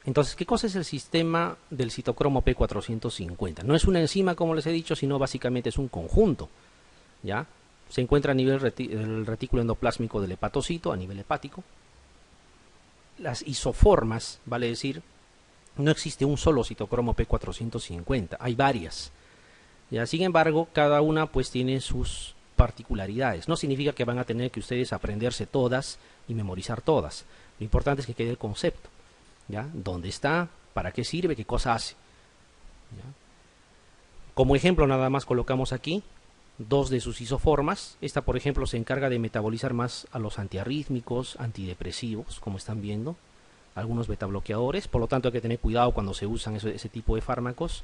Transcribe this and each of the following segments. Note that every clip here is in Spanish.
Entonces, ¿qué cosa es el sistema del citocromo P450? No es una enzima, como les he dicho, sino básicamente es un conjunto, ¿ya? Se encuentra a nivel del retículo endoplásmico del hepatocito, a nivel hepático. Las isoformas, vale decir, no existe un solo citocromo P450, hay varias. ¿Ya? Sin embargo, cada una pues tiene sus particularidades. No significa que van a tener que ustedes aprenderse todas y memorizar todas. Lo importante es que quede el concepto. ¿Ya? ¿Dónde está? ¿Para qué sirve? ¿Qué cosa hace? ¿Ya? Como ejemplo nada más colocamos aquí dos de sus isoformas. Esta, por ejemplo, se encarga de metabolizar más a los antiarrítmicos, antidepresivos, como están viendo, algunos betabloqueadores. Por lo tanto, hay que tener cuidado cuando se usan ese tipo de fármacos.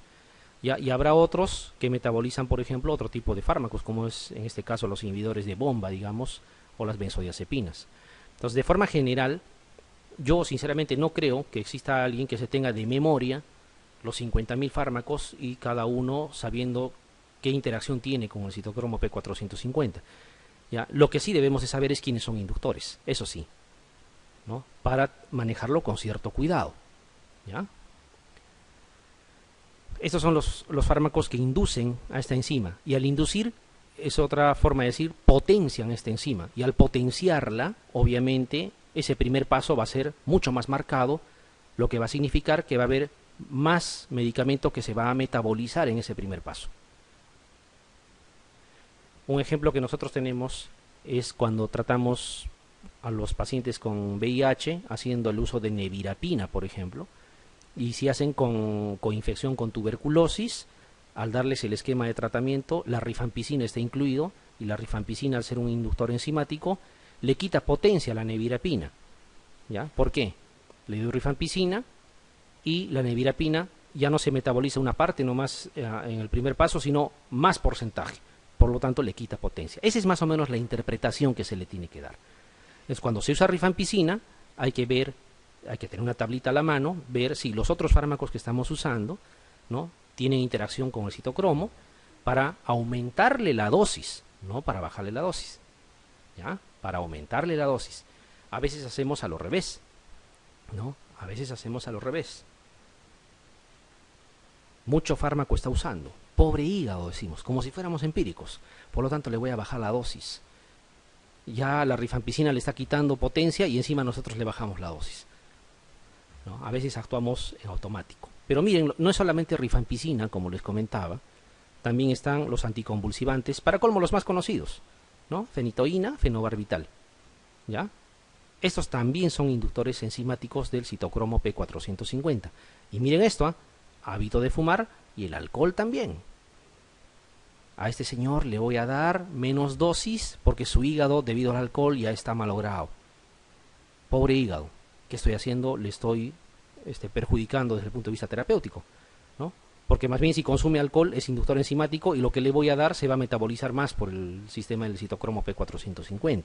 ¿Ya? Y habrá otros que metabolizan, por ejemplo, otro tipo de fármacos, como es en este caso los inhibidores de bomba, digamos, o las benzodiazepinas. Entonces, de forma general, yo sinceramente no creo que exista alguien que se tenga de memoria los 50.000 fármacos y cada uno sabiendo qué interacción tiene con el citocromo P450. ¿Ya? Lo que sí debemos de saber es quiénes son inductores, eso sí, ¿no? Para manejarlo con cierto cuidado. ¿Ya? Estos son los fármacos que inducen a esta enzima, y al inducir es otra forma de decir potencian esta enzima, y al potenciarla, obviamente, ese primer paso va a ser mucho más marcado, lo que va a significar que va a haber más medicamento que se va a metabolizar en ese primer paso. Un ejemplo que nosotros tenemos es cuando tratamos a los pacientes con VIH haciendo el uso de nevirapina, por ejemplo, y si hacen con infección con tuberculosis, al darles el esquema de tratamiento, la rifampicina está incluido, y la rifampicina, al ser un inductor enzimático, le quita potencia a la nevirapina. ¿Ya? ¿Por qué? Le doy rifampicina y la nevirapina ya no se metaboliza una parte nomás en el primer paso, sino más porcentaje. Por lo tanto, le quita potencia. Esa es más o menos la interpretación que se le tiene que dar. Es cuando se usa rifampicina, hay que tener una tablita a la mano, ver si los otros fármacos que estamos usando, ¿no?, tienen interacción con el citocromo para aumentarle la dosis, no para bajarle la dosis. ¿Ya? Para aumentarle la dosis. A veces hacemos a lo revés, ¿no? A veces hacemos a lo revés. Mucho fármaco está usando. Pobre hígado, decimos, como si fuéramos empíricos. Por lo tanto, le voy a bajar la dosis. Ya la rifampicina le está quitando potencia y encima nosotros le bajamos la dosis, ¿no? A veces actuamos en automático. Pero miren, no es solamente rifampicina, como les comentaba, también están los anticonvulsivantes, para colmo los más conocidos, ¿no? Fenitoína, fenobarbital. ¿Ya? Estos también son inductores enzimáticos del citocromo P450. Y miren esto, hábito de fumar y el alcohol también. A este señor le voy a dar menos dosis porque su hígado, debido al alcohol, ya está malogrado. Pobre hígado. ¿Qué estoy haciendo? Le estoy perjudicando desde el punto de vista terapéutico, ¿no? Porque más bien si consume alcohol es inductor enzimático y lo que le voy a dar se va a metabolizar más por el sistema del citocromo P450.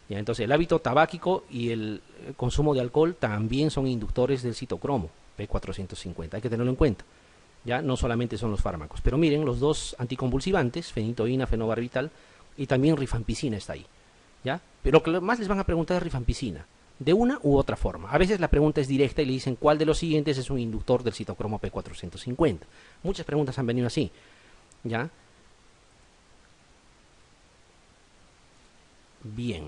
¿Ya? Entonces el hábito tabáquico y el consumo de alcohol también son inductores del citocromo P450. Hay que tenerlo en cuenta. Ya no solamente son los fármacos. Pero miren, los dos anticonvulsivantes, fenitoína, fenobarbital, y también rifampicina está ahí. ¿Ya? Pero lo que más les van a preguntar es rifampicina, de una u otra forma. A veces la pregunta es directa y le dicen cuál de los siguientes es un inductor del citocromo P450. Muchas preguntas han venido así. ¿Ya? Bien.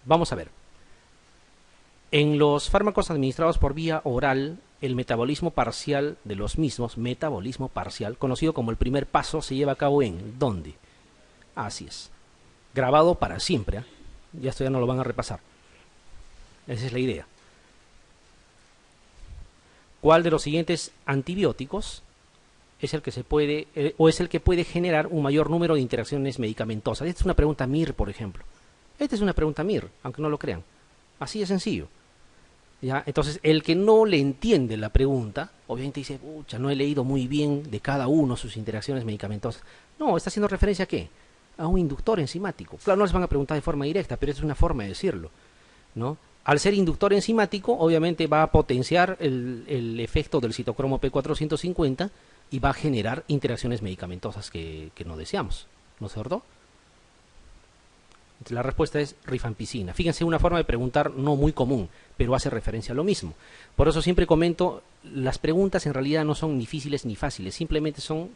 Vamos a ver. En los fármacos administrados por vía oral, el metabolismo parcial de los mismos, metabolismo parcial, conocido como el primer paso, se lleva a cabo ¿en dónde? Así es. Grabado para siempre, ¿eh? Ya esto ya no lo van a repasar. Esa es la idea. ¿Cuál de los siguientes antibióticos es el que se puede, o es el que puede generar un mayor número de interacciones medicamentosas? Esta es una pregunta MIR, por ejemplo. Esta es una pregunta MIR, aunque no lo crean. Así de sencillo. ¿Ya? Entonces, el que no le entiende la pregunta, obviamente dice, pucha, no he leído muy bien de cada uno sus interacciones medicamentosas. No, está haciendo referencia ¿a qué? A un inductor enzimático. Claro, no les van a preguntar de forma directa, pero es una forma de decirlo, ¿no? Al ser inductor enzimático, obviamente va a potenciar el efecto del citocromo P450 y va a generar interacciones medicamentosas que no deseamos, ¿no es cierto? Entonces, la respuesta es rifampicina. Fíjense, una forma de preguntar no muy común. pero hace referencia a lo mismo. Por eso siempre comento, las preguntas en realidad no son ni difíciles ni fáciles, simplemente son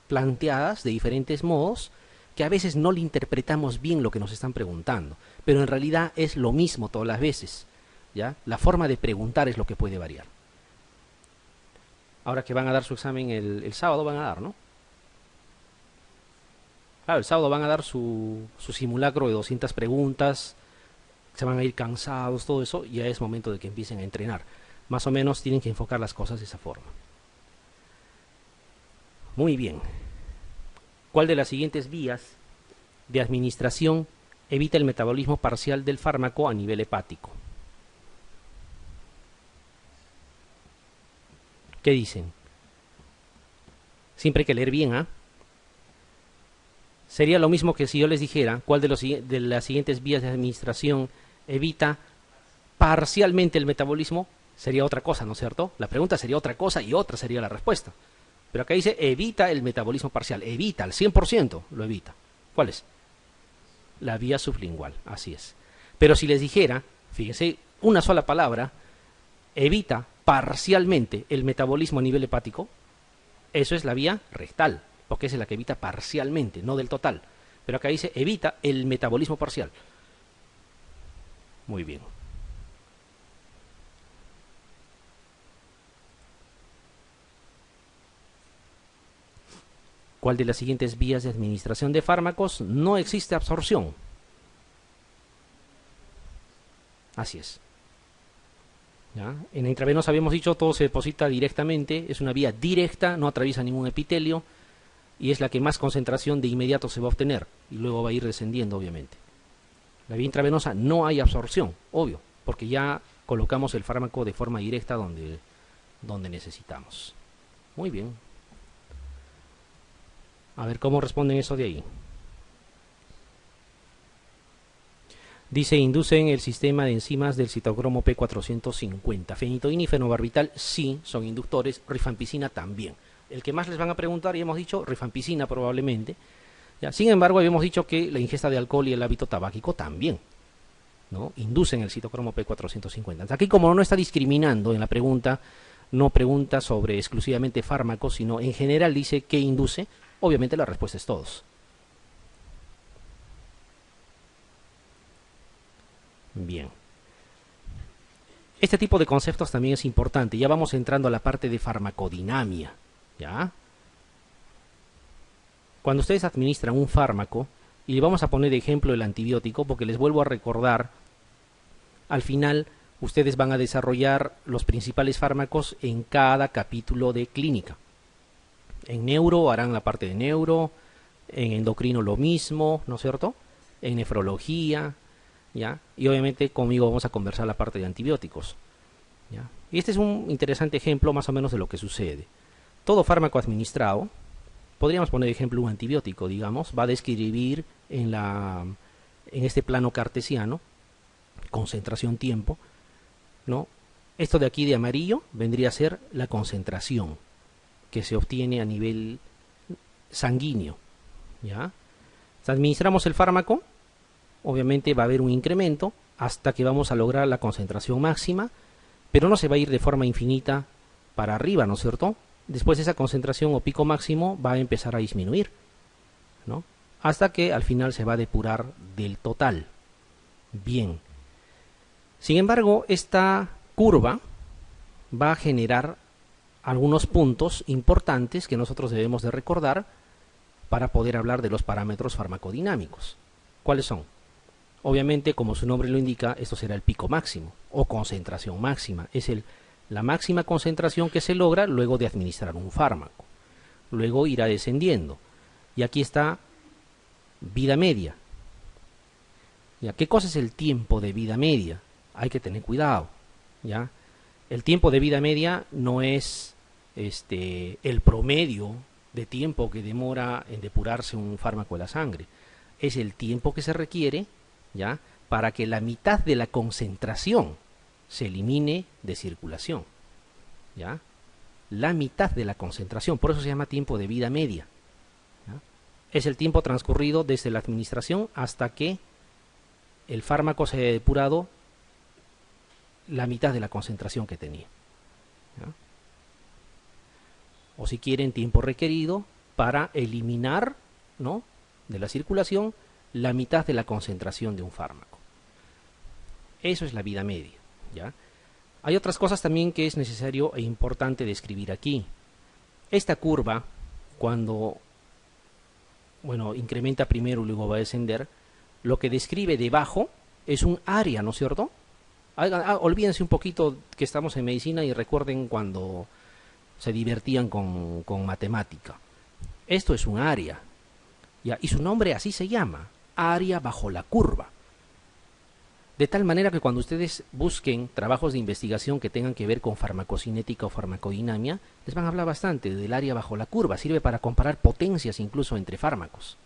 planteadas de diferentes modos que a veces no le interpretamos bien lo que nos están preguntando, pero en realidad es lo mismo todas las veces, ¿ya? La forma de preguntar es lo que puede variar. Ahora que van a dar su examen el sábado, van a dar, ¿no? Claro, el sábado van a dar su simulacro de 200 preguntas, se van a ir cansados, todo eso, ya es momento de que empiecen a entrenar. Más o menos tienen que enfocar las cosas de esa forma. Muy bien. ¿Cuál de las siguientes vías de administración evita el metabolismo parcial del fármaco a nivel hepático? ¿Qué dicen? Siempre hay que leer bien, ¿ah? Sería lo mismo que si yo les dijera cuál de las siguientes vías de administración evita parcialmente el metabolismo. Sería otra cosa, ¿no es cierto? La pregunta sería otra cosa y otra sería la respuesta. Pero acá dice evita el metabolismo parcial. Evita, al 100% lo evita. ¿Cuál es? La vía sublingual, así es. Pero si les dijera, fíjense, una sola palabra, evita parcialmente el metabolismo a nivel hepático, eso es la vía rectal, porque esa es la que evita parcialmente, no del total. Pero acá dice evita el metabolismo parcial. Muy bien. ¿Cuál de las siguientes vías de administración de fármacos no existe absorción? Así es. ¿Ya? En la intravenosa habíamos dicho todo se deposita directamente, es una vía directa, no atraviesa ningún epitelio y es la que más concentración de inmediato se va a obtener y luego va a ir descendiendo obviamente. La vía intravenosa no hay absorción, obvio, porque ya colocamos el fármaco de forma directa donde necesitamos. Muy bien. A ver cómo responden eso de ahí. Dice, inducen el sistema de enzimas del citocromo P450. Fenitoína y fenobarbital sí son inductores, rifampicina también. El que más les van a preguntar, y hemos dicho, rifampicina probablemente. ¿Ya? Sin embargo, habíamos dicho que la ingesta de alcohol y el hábito tabáquico también, ¿no? Inducen el citocromo P450. Aquí, como no está discriminando en la pregunta, no pregunta sobre exclusivamente fármacos, sino en general dice que induce, obviamente la respuesta es todos. Bien. Este tipo de conceptos también es importante. Ya vamos entrando a la parte de farmacodinamia, ¿ya? Cuando ustedes administran un fármaco, y vamos a poner de ejemplo el antibiótico, porque les vuelvo a recordar, al final ustedes van a desarrollar los principales fármacos en cada capítulo de clínica. En neuro harán la parte de neuro, en endocrino lo mismo, ¿no es cierto? En nefrología, ¿ya? Y obviamente conmigo vamos a conversar la parte de antibióticos, ¿ya? Y este es un interesante ejemplo más o menos de lo que sucede. Todo fármaco administrado, podríamos poner ejemplo un antibiótico, digamos, va a describir en este plano cartesiano, concentración tiempo, ¿no? Esto de aquí de amarillo vendría a ser la concentración que se obtiene a nivel sanguíneo, ¿ya? Si administramos el fármaco, obviamente va a haber un incremento hasta que vamos a lograr la concentración máxima, pero no se va a ir de forma infinita para arriba, ¿no es cierto? Después esa concentración o pico máximo va a empezar a disminuir, ¿no? Hasta que al final se va a depurar del total. Bien. Sin embargo, esta curva va a generar algunos puntos importantes que nosotros debemos de recordar para poder hablar de los parámetros farmacodinámicos. ¿Cuáles son? Obviamente, como su nombre lo indica, esto será el pico máximo o concentración máxima. Es la máxima concentración que se logra luego de administrar un fármaco. Luego irá descendiendo. Y aquí está vida media. ¿Ya? ¿Qué cosa es el tiempo de vida media? Hay que tener cuidado, ¿ya? El tiempo de vida media no es el promedio de tiempo que demora en depurarse un fármaco de la sangre. Es el tiempo que se requiere, ¿ya?, para que la mitad de la concentración se elimine de circulación, ¿ya? La mitad de la concentración, por eso se llama tiempo de vida media, ¿ya? Es el tiempo transcurrido desde la administración hasta que el fármaco se haya depurado la mitad de la concentración que tenía. ¿Ya? O si quieren, tiempo requerido para eliminar, ¿no?, de la circulación la mitad de la concentración de un fármaco. Eso es la vida media. ¿Ya? Hay otras cosas también que es necesario e importante describir aquí. Esta curva, cuando incrementa primero y luego va a descender, lo que describe debajo es un área, ¿no es cierto? Olvídense un poquito que estamos en medicina y recuerden cuando se divertían con matemática. Esto es un área, ¿ya? Y su nombre así se llama, área bajo la curva. De tal manera que cuando ustedes busquen trabajos de investigación que tengan que ver con farmacocinética o farmacodinamia, les van a hablar bastante del área bajo la curva. Sirve para comparar potencias incluso entre fármacos.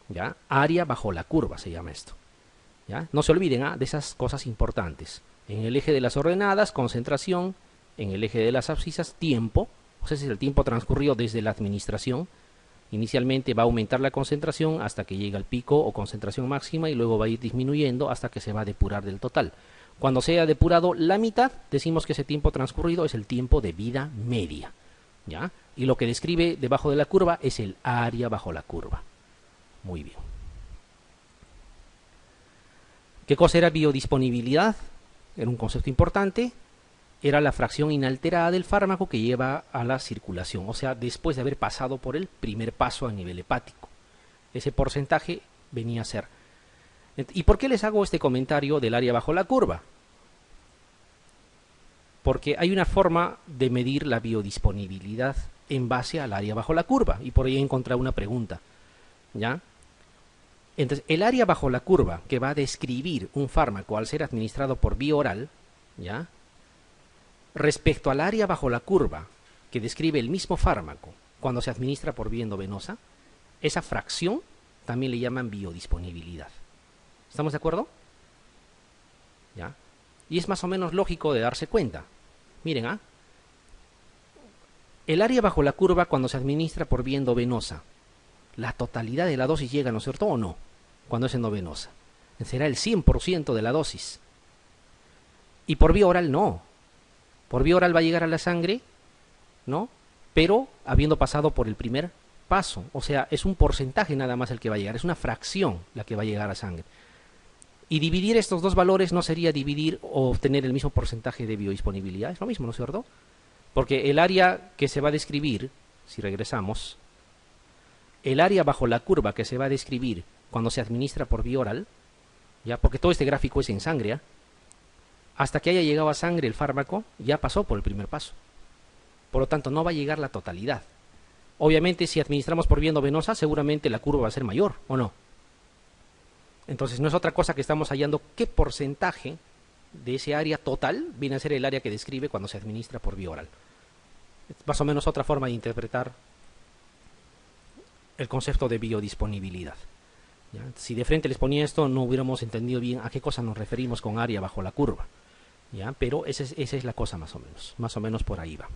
¿Ya? Área bajo la curva se llama esto. ¿Ya? No se olviden de esas cosas importantes. En el eje de las ordenadas, concentración. En el eje de las abscisas, tiempo. O sea, es el tiempo transcurrido desde la administración. Inicialmente va a aumentar la concentración hasta que llega al pico o concentración máxima y luego va a ir disminuyendo hasta que se va a depurar del total. Cuando se haya depurado la mitad, decimos que ese tiempo transcurrido es el tiempo de vida media. ¿Ya? Y lo que describe debajo de la curva es el área bajo la curva. Muy bien. ¿Qué cosa era biodisponibilidad? Era un concepto importante. Era la fracción inalterada del fármaco que lleva a la circulación, o sea, después de haber pasado por el primer paso a nivel hepático. Ese porcentaje venía a ser. ¿Y por qué les hago este comentario del área bajo la curva? Porque hay una forma de medir la biodisponibilidad en base al área bajo la curva, y por ahí he encontrado una pregunta. ¿Ya? Entonces, el área bajo la curva que va a describir un fármaco al ser administrado por vía oral, ¿ya?, respecto al área bajo la curva que describe el mismo fármaco cuando se administra por vía endovenosa, esa fracción también le llaman biodisponibilidad. ¿Estamos de acuerdo? ¿Ya? Y es más o menos lógico de darse cuenta. Miren, el área bajo la curva cuando se administra por vía endovenosa, la totalidad de la dosis llega, ¿no es cierto? ¿O no? Cuando es endovenosa. Será el 100% de la dosis. Y por vía oral no. Por vía oral va a llegar a la sangre, ¿no?, pero habiendo pasado por el primer paso. O sea, es un porcentaje nada más el que va a llegar, es una fracción la que va a llegar a la sangre. Y dividir estos dos valores no sería dividir o obtener el mismo porcentaje de biodisponibilidad, es lo mismo, ¿no es cierto? Porque el área que se va a describir, si regresamos, el área bajo la curva que se va a describir cuando se administra por vía oral, ¿ya?, porque todo este gráfico es en sangre, hasta que haya llegado a sangre el fármaco, ya pasó por el primer paso. Por lo tanto, no va a llegar la totalidad. Obviamente, si administramos por vía endovenosa, seguramente la curva va a ser mayor, ¿o no? Entonces, no es otra cosa que estamos hallando qué porcentaje de ese área total viene a ser el área que describe cuando se administra por vía oral. Es más o menos otra forma de interpretar el concepto de biodisponibilidad. ¿Ya? Si de frente les ponía esto, no hubiéramos entendido bien a qué cosa nos referimos con área bajo la curva. ¿Ya? Pero esa es la cosa más o menos por ahí va.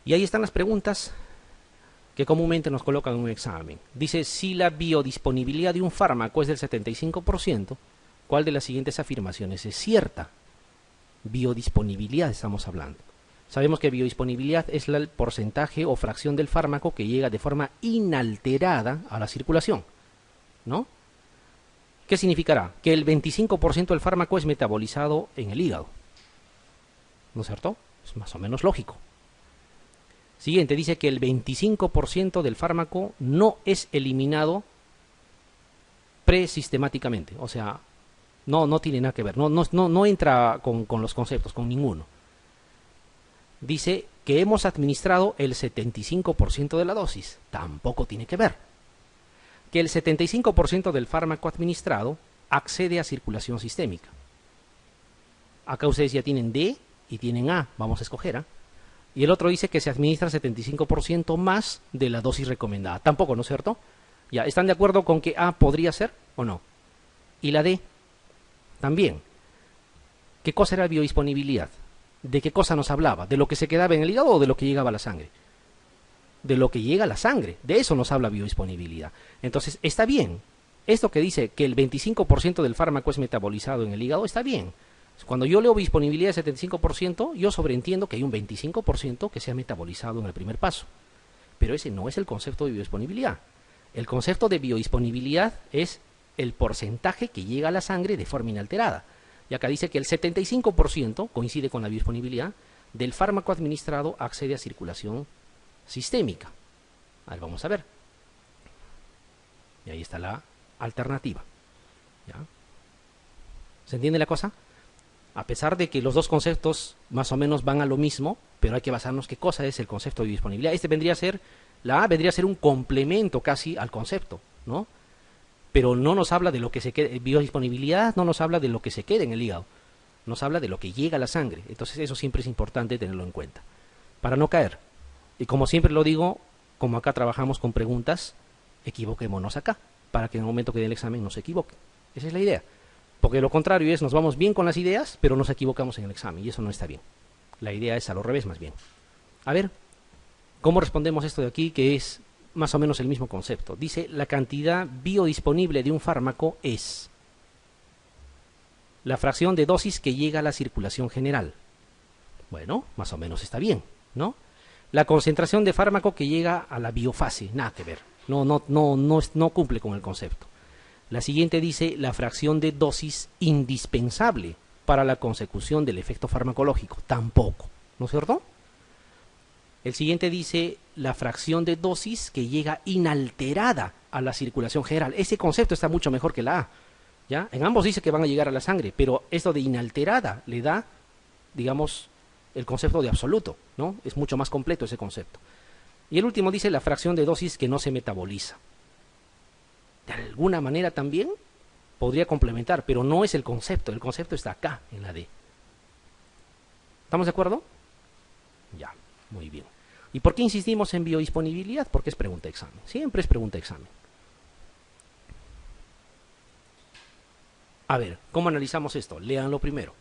Y ahí están las preguntas que comúnmente nos colocan en un examen. Dice, si la biodisponibilidad de un fármaco es del 75%, ¿cuál de las siguientes afirmaciones es cierta? Biodisponibilidad estamos hablando. Sabemos que biodisponibilidad es el porcentaje o fracción del fármaco que llega de forma inalterada a la circulación, ¿no? ¿Qué significará? Que el 25% del fármaco es metabolizado en el hígado, ¿no es cierto? Es más o menos lógico. Siguiente, dice que el 25% del fármaco no es eliminado presistemáticamente, o sea, no tiene nada que ver, no entra con los conceptos, con ninguno. Dice que hemos administrado el 75% de la dosis, tampoco tiene que ver. Que el 75% del fármaco administrado accede a circulación sistémica. Acá ustedes ya tienen D y tienen A, vamos a escoger, y el otro dice que se administra 75% más de la dosis recomendada. Tampoco, ¿no es cierto? ¿Ya están de acuerdo con que A podría ser o no? Y la D también. ¿Qué cosa era biodisponibilidad? ¿De qué cosa nos hablaba? ¿De lo que se quedaba en el hígado o de lo que llegaba a la sangre? De lo que llega a la sangre. De eso nos habla biodisponibilidad. Entonces, está bien Esto que dice que el 25% del fármaco es metabolizado en el hígado está bien. Cuando yo leo disponibilidad de 75%, yo sobreentiendo que hay un 25% que se ha metabolizado en el primer paso. Pero ese no es el concepto de biodisponibilidad. El concepto de biodisponibilidad es el porcentaje que llega a la sangre de forma inalterada. Y acá dice que el 75%, coincide con la biodisponibilidad, del fármaco administrado accede a circulación sistémica. A ver, vamos a ver. Y ahí está la alternativa. ¿Ya? ¿Se entiende la cosa? A pesar de que los dos conceptos más o menos van a lo mismo, pero hay que basarnos qué cosa es el concepto de biodisponibilidad. Este vendría a ser, la A vendría a ser un complemento casi al concepto, ¿no? Pero no nos habla de lo que se quede, biodisponibilidad no nos habla de lo que se quede en el hígado, nos habla de lo que llega a la sangre. Entonces eso siempre es importante tenerlo en cuenta, para no caer. Y como siempre lo digo, como acá trabajamos con preguntas, equivoquémonos acá, para que en el momento que dé el examen no se equivoque. Esa es la idea. Porque lo contrario es, nos vamos bien con las ideas, pero nos equivocamos en el examen, y eso no está bien. La idea es a lo revés, más bien. A ver, ¿cómo respondemos esto de aquí, que es más o menos el mismo concepto? Dice, la cantidad biodisponible de un fármaco es la fracción de dosis que llega a la circulación general. Bueno, más o menos está bien, ¿no? La concentración de fármaco que llega a la biofase, nada que ver. No cumple con el concepto. La siguiente dice la fracción de dosis indispensable para la consecución del efecto farmacológico. Tampoco, ¿no es cierto? El siguiente dice la fracción de dosis que llega inalterada a la circulación general. Ese concepto está mucho mejor que la A. ¿Ya? En ambos dice que van a llegar a la sangre, pero esto de inalterada le da, digamos, el concepto de absoluto, ¿no? Es mucho más completo ese concepto. Y el último dice la fracción de dosis que no se metaboliza. De alguna manera también podría complementar, pero no es el concepto está acá, en la D. ¿Estamos de acuerdo? Ya, muy bien. ¿Y por qué insistimos en biodisponibilidad? Porque es pregunta de examen, siempre es pregunta de examen. A ver, ¿cómo analizamos esto? Léanlo primero.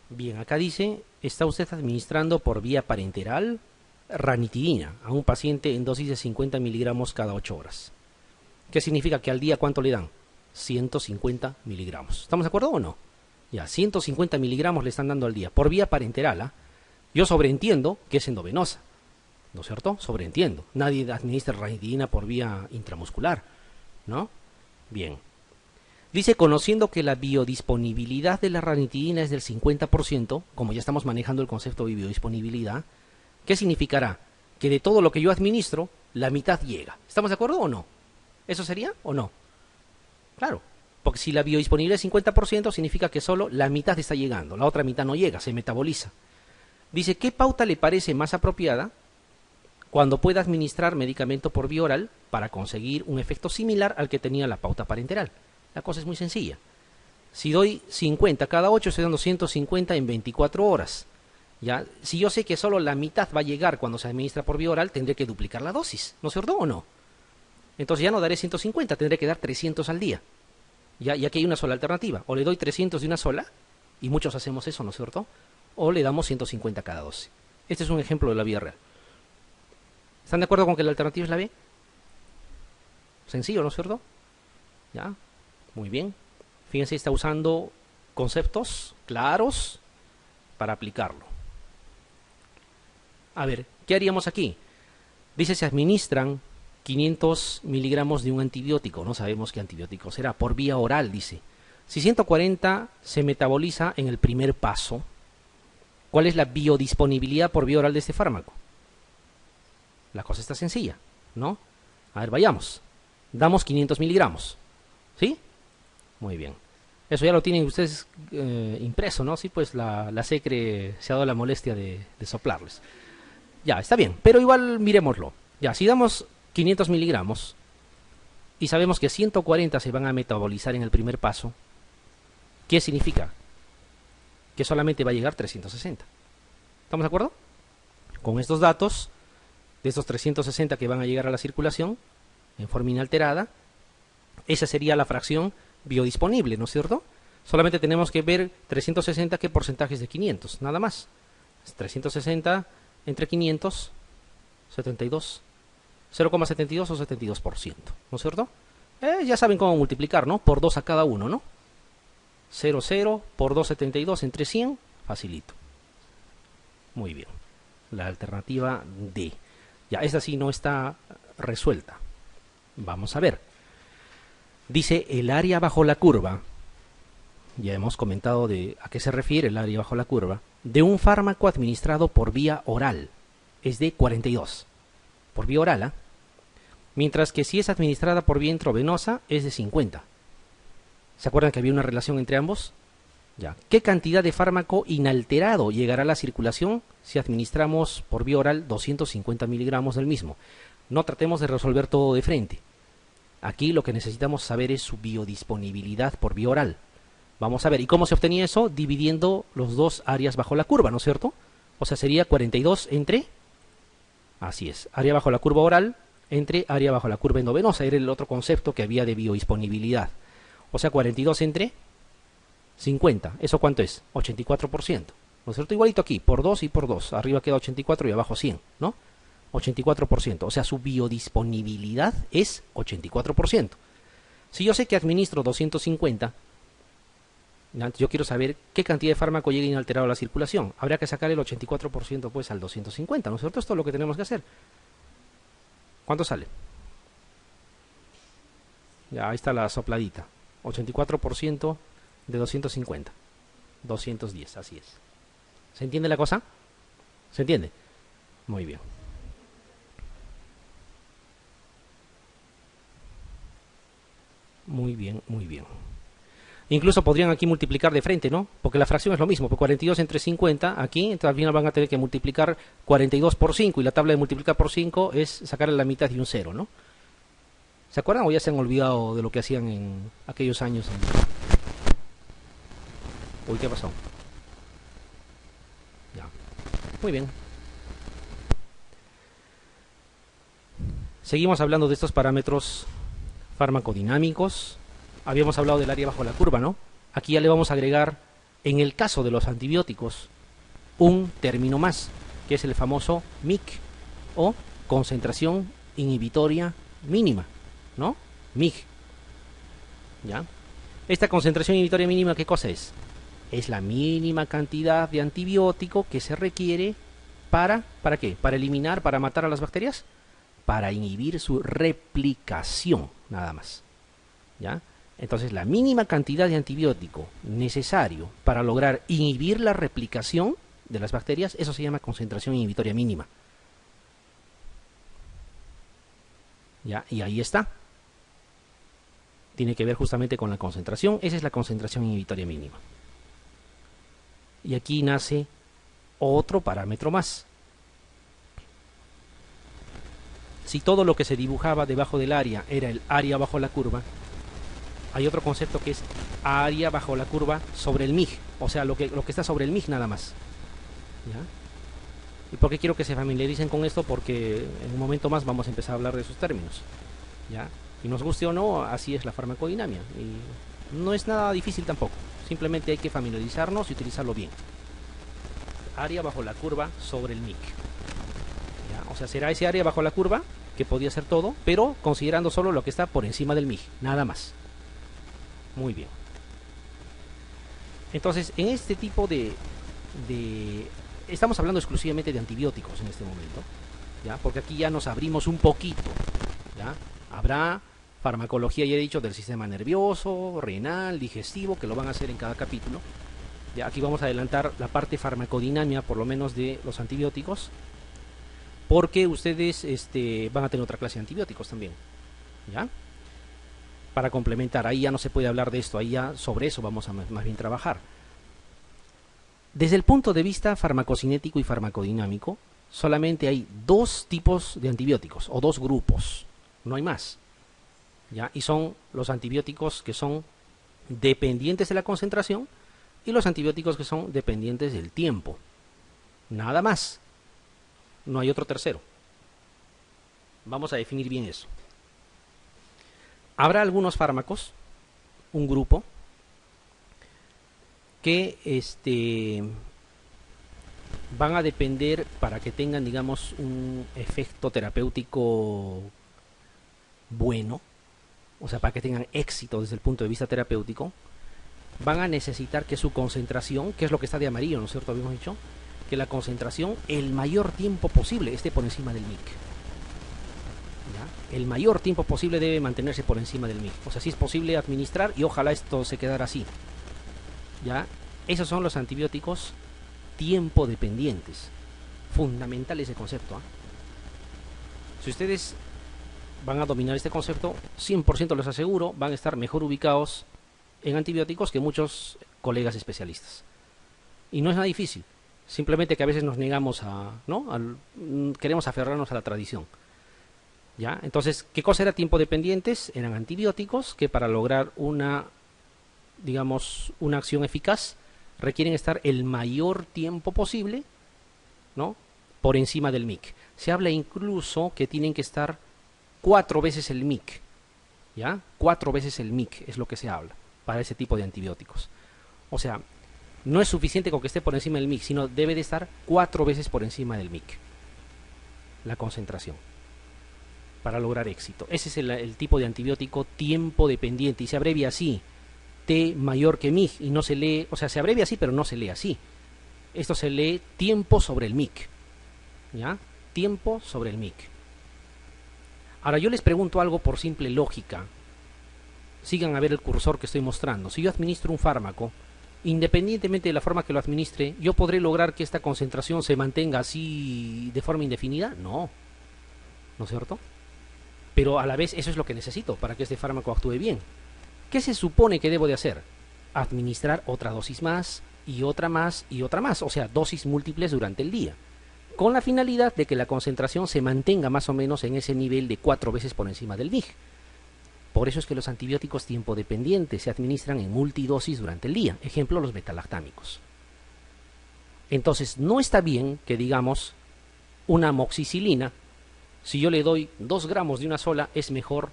Bien, acá dice, está usted administrando por vía parenteral ranitidina a un paciente en dosis de 50 miligramos cada 8 horas. ¿Qué significa que al día cuánto le dan? 150 miligramos. ¿Estamos de acuerdo o no? Ya, 150 miligramos le están dando al día por vía parenteral. ¿Ah? Yo sobreentiendo que es endovenosa, ¿no es cierto? Sobreentiendo. Nadie administra ranitidina por vía intramuscular, ¿no? Bien. Dice, conociendo que la biodisponibilidad de la ranitidina es del 50%, como ya estamos manejando el concepto de biodisponibilidad, ¿qué significará? Que de todo lo que yo administro, la mitad llega. ¿Estamos de acuerdo o no? ¿Eso sería o no? Claro, porque si la biodisponibilidad es 50%, significa que solo la mitad está llegando, la otra mitad no llega, se metaboliza. Dice, ¿qué pauta le parece más apropiada cuando pueda administrar medicamento por vía oral para conseguir un efecto similar al que tenía la pauta parenteral? La cosa es muy sencilla. Si doy 50 cada 8, estoy dando 150 en 24 horas. ¿Ya? Si yo sé que solo la mitad va a llegar cuando se administra por vía oral, tendré que duplicar la dosis, ¿no es cierto o no? Entonces ya no daré 150, tendré que dar 300 al día. Ya, y aquí hay una sola alternativa. O le doy 300 de una sola, y muchos hacemos eso, ¿no es cierto? O le damos 150 cada 12. Este es un ejemplo de la vida real. ¿Están de acuerdo con que la alternativa es la B? Sencillo, ¿no es cierto? ¿Ya? Muy bien. Fíjense, está usando conceptos claros para aplicarlo. A ver, ¿qué haríamos aquí? Dice, se administran 500 miligramos de un antibiótico. No sabemos qué antibiótico será. Por vía oral, dice. Si 140 se metaboliza en el primer paso, ¿cuál es la biodisponibilidad por vía oral de este fármaco? La cosa está sencilla, ¿no? A ver, vayamos. Damos 500 miligramos. ¿Sí? Muy bien. Eso ya lo tienen ustedes impreso, ¿no? Sí, pues la SECRE se ha dado la molestia de soplarles. Ya, está bien, pero igual miremoslo. Ya, si damos 500 miligramos y sabemos que 140 se van a metabolizar en el primer paso, ¿qué significa? Que solamente va a llegar 360. ¿Estamos de acuerdo? Con estos datos, de estos 360 que van a llegar a la circulación, en forma inalterada, esa sería la fracción biodisponible, ¿no es cierto? Solamente tenemos que ver 360 qué porcentaje es de 500, nada más. 360 entre 500, 72, 0,72 o 72%, ¿no es cierto? Ya saben cómo multiplicar, ¿no? Por 2 a cada uno, ¿no? 0, 0 por 2,72 entre 100, facilito. Muy bien. La alternativa D. Ya, esta sí no está resuelta. Vamos a ver. Dice el área bajo la curva. Ya hemos comentado de a qué se refiere el área bajo la curva. De un fármaco administrado por vía oral. Es de 42. Por vía oral, ¿eh? Mientras que si es administrada por vía intravenosa es de 50. ¿Se acuerdan que había una relación entre ambos? Ya. ¿Qué cantidad de fármaco inalterado llegará a la circulación si administramos por vía oral 250 miligramos del mismo? No tratemos de resolver todo de frente. Aquí lo que necesitamos saber es su biodisponibilidad por vía oral. Vamos a ver, ¿y cómo se obtenía eso? Dividiendo los dos áreas bajo la curva, ¿no es cierto? O sea, sería 42 entre... Así es, área bajo la curva oral entre área bajo la curva endovenosa. Era el otro concepto que había de biodisponibilidad. O sea, 42 entre 50. ¿Eso cuánto es? 84%. ¿No es cierto? Igualito aquí, por 2 y por 2. Arriba queda 84 y abajo 100, ¿no? 84%. O sea, su biodisponibilidad es 84%. Si yo sé que administro 250, yo quiero saber qué cantidad de fármaco llega inalterado a la circulación. Habrá que sacar el 84% pues al 250, ¿no es cierto? Esto es lo que tenemos que hacer. ¿Cuánto sale? Ya, ahí está la sopladita. 84% de 250. 210, así es. ¿Se entiende la cosa? ¿Se entiende? Muy bien. Muy bien, muy bien. Incluso podrían aquí multiplicar de frente, ¿no? Porque la fracción es lo mismo. Por 42 entre 50, aquí al final van a tener que multiplicar 42 por 5. Y la tabla de multiplicar por 5 es sacarle la mitad de un 0, ¿no? ¿Se acuerdan o ya se han olvidado de lo que hacían en aquellos años? Uy, ¿qué pasó? Ya. Muy bien. Seguimos hablando de estos parámetros farmacodinámicos. Habíamos hablado del área bajo la curva, ¿no? Aquí ya le vamos a agregar, en el caso de los antibióticos, un término más, que es el famoso MIC, o concentración inhibitoria mínima, ¿no? MIG. ¿Ya? Esta concentración inhibitoria mínima, ¿qué cosa es? Es la mínima cantidad de antibiótico que se requiere ¿para qué? ¿Para eliminar, para matar a las bacterias? Para inhibir su replicación, nada más. ¿Ya? Entonces, la mínima cantidad de antibiótico necesario para lograr inhibir la replicación de las bacterias, eso se llama concentración inhibitoria mínima. ¿Ya? Y ahí está. Tiene que ver justamente con la concentración. Esa es la concentración inhibitoria mínima. Y aquí nace otro parámetro más. Si todo lo que se dibujaba debajo del área era el área bajo la curva, hay otro concepto que es área bajo la curva sobre el MIG. O sea, lo que está sobre el MIG nada más. ¿Ya? ¿Y por qué quiero que se familiaricen con esto? Porque en un momento más vamos a empezar a hablar de esos términos. ¿Ya? Y nos guste o no, así es la farmacodinamia. Y no es nada difícil tampoco. Simplemente hay que familiarizarnos y utilizarlo bien. Área bajo la curva sobre el MIG. ¿Ya? O sea, será ese área bajo la curva, que podía ser todo, pero considerando solo lo que está por encima del MIG. Nada más. Muy bien. Entonces, en este tipo de estamos hablando exclusivamente de antibióticos en este momento, ¿ya? Porque aquí ya nos abrimos un poquito, ¿ya? Habrá farmacología, ya he dicho, del sistema nervioso, renal, digestivo, que lo van a hacer en cada capítulo. Ya aquí vamos a adelantar la parte farmacodinamia, por lo menos de los antibióticos, porque ustedes van a tener otra clase de antibióticos también, ¿ya? Para complementar, ahí ya no se puede hablar de esto, ahí ya sobre eso vamos a más bien trabajar. Desde el punto de vista farmacocinético y farmacodinámico, solamente hay dos tipos de antibióticos, o dos grupos, no hay más. ¿Ya? Y son los antibióticos que son dependientes de la concentración y los antibióticos que son dependientes del tiempo. Nada más. No hay otro tercero. Vamos a definir bien eso. Habrá algunos fármacos, un grupo, que van a depender para que tengan, digamos, un efecto terapéutico bueno, o sea, para que tengan éxito desde el punto de vista terapéutico, van a necesitar que su concentración, que es lo que está de amarillo, ¿no es cierto? Habíamos dicho que la concentración el mayor tiempo posible esté por encima del MIC. ¿Ya? El mayor tiempo posible debe mantenerse por encima del MIC. O sea, si es posible administrar, y ojalá esto se quedara así. ¿Ya? Esos son los antibióticos tiempo dependientes. Fundamental ese concepto. ¿Eh? Si ustedes van a dominar este concepto, 100% les aseguro, van a estar mejor ubicados en antibióticos que muchos colegas especialistas. Y no es nada difícil. Simplemente que a veces nos negamos a, ¿no? Queremos aferrarnos a la tradición. ¿Ya? Entonces, ¿qué cosa era tiempo dependientes? Eran antibióticos que para lograr una, digamos, una acción eficaz requieren estar el mayor tiempo posible, ¿no? Por encima del MIC. Se habla incluso que tienen que estar 4 veces el MIC. ¿Ya? 4 veces el MIC es lo que se habla para ese tipo de antibióticos. O sea, no es suficiente con que esté por encima del MIC, sino debe de estar 4 veces por encima del MIC. La concentración. Para lograr éxito. Ese es el tipo de antibiótico tiempo dependiente y se abrevia así. T mayor que MIC y no se lee, o sea, se abrevia así pero no se lee así. Esto se lee tiempo sobre el MIC. ¿Ya? Tiempo sobre el MIC. Ahora yo les pregunto algo por simple lógica. Sigan a ver el cursor que estoy mostrando. Si yo administro un fármaco, independientemente de la forma que lo administre, ¿yo podré lograr que esta concentración se mantenga así de forma indefinida? No. ¿No es cierto? Pero a la vez eso es lo que necesito para que este fármaco actúe bien. ¿Qué se supone que debo de hacer? Administrar otra dosis más, y otra más, y otra más. O sea, dosis múltiples durante el día. Con la finalidad de que la concentración se mantenga más o menos en ese nivel de 4 veces por encima del MIG. Por eso es que los antibióticos tiempo dependientes se administran en multidosis durante el día. Ejemplo, los betalactámicos. Entonces, no está bien que digamos una amoxicilina, si yo le doy 2 gramos de una sola, es mejor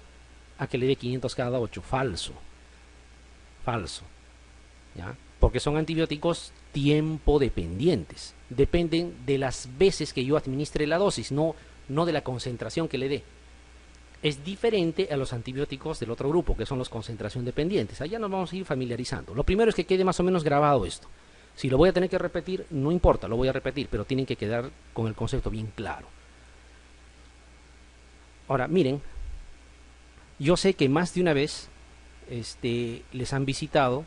a que le dé 500 cada 8. Falso. Falso. ¿Ya? Porque son antibióticos tiempo dependientes. Dependen de las veces que yo administre la dosis, no de la concentración que le dé. Es diferente a los antibióticos del otro grupo, que son los concentración dependientes. Allá nos vamos a ir familiarizando. Lo primero es que quede más o menos grabado esto. Si lo voy a tener que repetir, no importa, lo voy a repetir, pero tienen que quedar con el concepto bien claro. Ahora, miren, yo sé que más de una vez les han visitado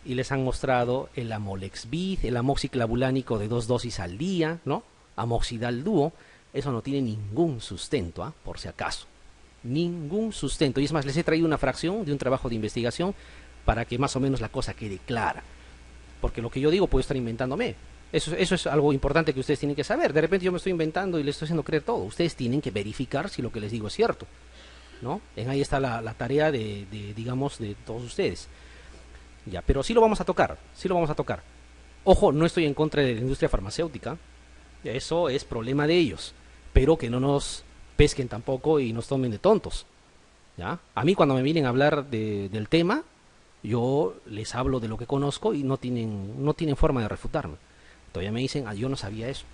y les han mostrado el Amolexvid, el amoxiclavulánico de 2 dosis al día, ¿no? Amoxidal dúo. Eso no tiene ningún sustento, ¿eh? Por si acaso. Ningún sustento. Y es más, les he traído una fracción de un trabajo de investigación para que más o menos la cosa quede clara. Porque lo que yo digo puedo estar inventándome. Eso es algo importante que ustedes tienen que saber. De repente yo me estoy inventando y les estoy haciendo creer todo. Ustedes tienen que verificar si lo que les digo es cierto, ¿no? Ahí está la tarea digamos, de todos ustedes. Ya, pero sí lo vamos a tocar. Sí lo vamos a tocar. Ojo, no estoy en contra de la industria farmacéutica. Eso es problema de ellos. Pero que no nos pesquen tampoco y nos tomen de tontos. ¿Ya? A mí cuando me vienen a hablar del tema, yo les hablo de lo que conozco y no tienen forma de refutarme. Todavía me dicen, yo no sabía eso.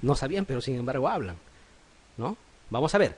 No sabían, pero sin embargo hablan, ¿no? Vamos a ver.